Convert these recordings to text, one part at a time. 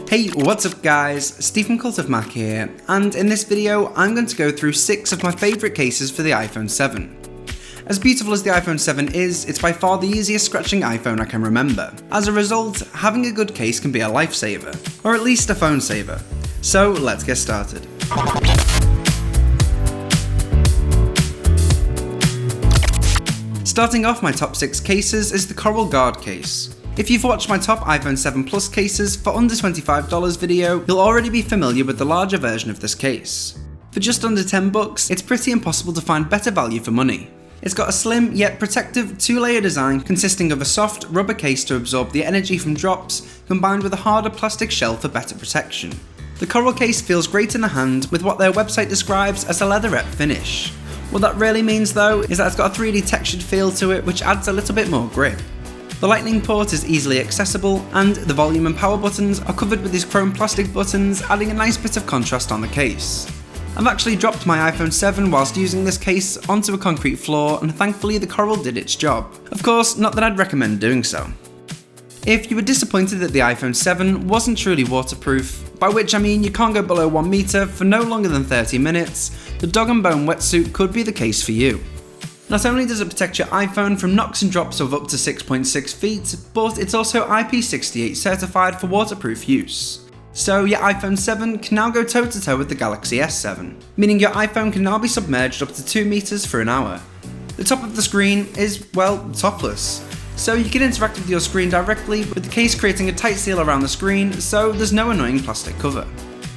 Hey, what's up guys, Steve from Cult of Mac here, and in this video I'm going to go through 6 of my favourite cases for the iPhone 7. As beautiful as the iPhone 7 is, it's by far the easiest scratching iPhone I can remember. As a result, having a good case can be a lifesaver, or at least a phone saver. So let's get started. Starting off my top 6 cases is the Coral Guard case. If you've watched my top iPhone 7 Plus cases for under $25 video, you'll already be familiar with the larger version of this case. For just under $10, it's pretty impossible to find better value for money. It's got a slim yet protective 2-layer design consisting of a soft rubber case to absorb the energy from drops, combined with a harder plastic shell for better protection. The Coral case feels great in the hand with what their website describes as a leatherette finish. What that really means though is that it's got a 3D textured feel to it which adds a little bit more grip. The lightning port is easily accessible, and the volume and power buttons are covered with these chrome plastic buttons, adding a nice bit of contrast on the case. I've actually dropped my iPhone 7 whilst using this case onto a concrete floor, and thankfully the Coral did its job. Of course, not that I'd recommend doing so. If you were disappointed that the iPhone 7 wasn't truly waterproof, by which I mean you can't go below 1 meter for no longer than 30 minutes, the Dog and Bone Wetsuit could be the case for you. Not only does it protect your iPhone from knocks and drops of up to 6.6 feet, but it's also IP68 certified for waterproof use. So your iPhone 7 can now go toe-to-toe with the Galaxy S7, meaning your iPhone can now be submerged up to 2 meters for an hour. The top of the screen is, well, topless, so you can interact with your screen directly, with the case creating a tight seal around the screen, so there's no annoying plastic cover.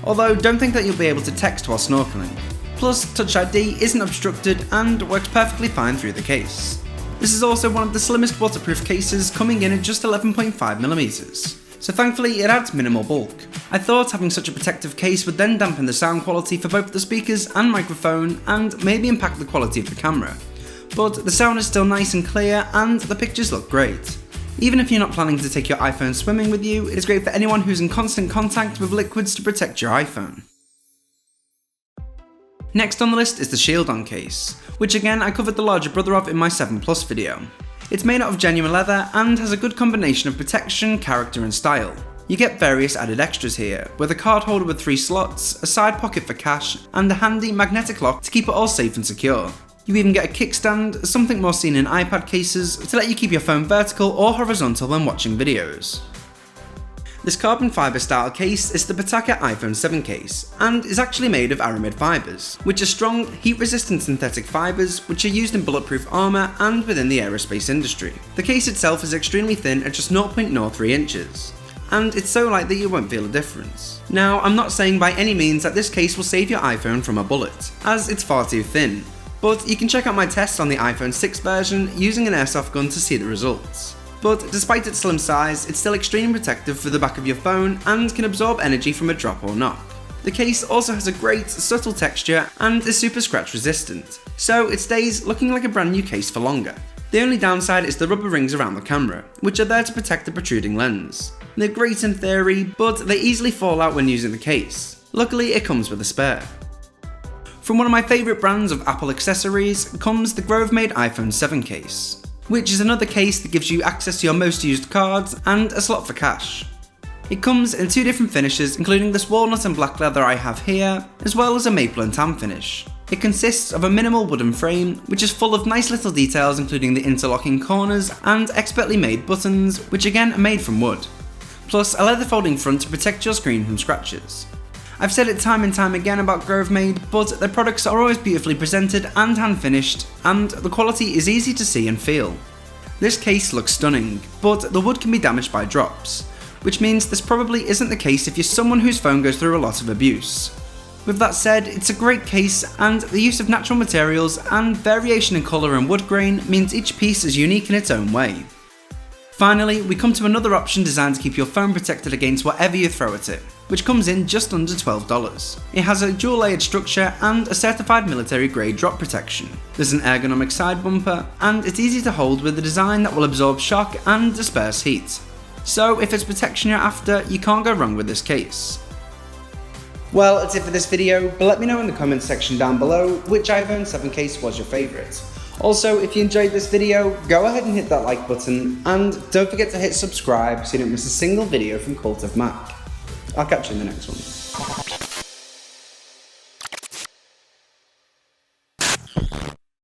Although don't think that you'll be able to text while snorkeling. Plus, Touch ID isn't obstructed and works perfectly fine through the case. This is also one of the slimmest waterproof cases, coming in at just 11.5mm, so thankfully it adds minimal bulk. I thought having such a protective case would then dampen the sound quality for both the speakers and microphone and maybe impact the quality of the camera. But the sound is still nice and clear and the pictures look great. Even if you're not planning to take your iPhone swimming with you, it's great for anyone who's in constant contact with liquids to protect your iPhone. Next on the list is the Shield On case, which again I covered the larger brother of in my 7 Plus video. It's made out of genuine leather and has a good combination of protection, character and style. You get various added extras here, with a card holder with 3 slots, a side pocket for cash, and a handy magnetic lock to keep it all safe and secure. You even get a kickstand, something more seen in iPad cases, to let you keep your phone vertical or horizontal when watching videos. This carbon fibre style case is the Pataka iPhone 7 case, and is actually made of aramid fibres, which are strong, heat-resistant synthetic fibres which are used in bulletproof armour and within the aerospace industry. The case itself is extremely thin at just 0.03 inches, and it's so light that you won't feel a difference. Now, I'm not saying by any means that this case will save your iPhone from a bullet, as it's far too thin, but you can check out my tests on the iPhone 6 version using an airsoft gun to see the results. But despite its slim size, it's still extremely protective for the back of your phone and can absorb energy from a drop or knock. The case also has a great, subtle texture and is super scratch resistant, so it stays looking like a brand new case for longer. The only downside is the rubber rings around the camera, which are there to protect the protruding lens. They're great in theory, but they easily fall out when using the case. Luckily, it comes with a spare. From one of my favourite brands of Apple accessories comes the Grove-made iPhone 7 case, which is another case that gives you access to your most used cards and a slot for cash. It comes in 2 different finishes, including this walnut and black leather I have here, as well as a maple and tan finish. It consists of a minimal wooden frame, which is full of nice little details including the interlocking corners and expertly made buttons, which again are made from wood. Plus a leather folding front to protect your screen from scratches. I've said it time and time again about Grove Made, but their products are always beautifully presented and hand finished, and the quality is easy to see and feel. This case looks stunning, but the wood can be damaged by drops, which means this probably isn't the case if you're someone whose phone goes through a lot of abuse. With that said, it's a great case, and the use of natural materials and variation in colour and wood grain means each piece is unique in its own way. Finally, we come to another option designed to keep your phone protected against whatever you throw at it, which comes in just under $12. It has a dual layered structure and a certified military grade drop protection. There's an ergonomic side bumper, and it's easy to hold with a design that will absorb shock and disperse heat. So if it's protection you're after, you can't go wrong with this case. Well, that's it for this video, but let me know in the comments section down below which iPhone 7 case was your favourite. Also, if you enjoyed this video, go ahead and hit that like button, and don't forget to hit subscribe so you don't miss a single video from Cult of Mac. I'll catch you in the next one.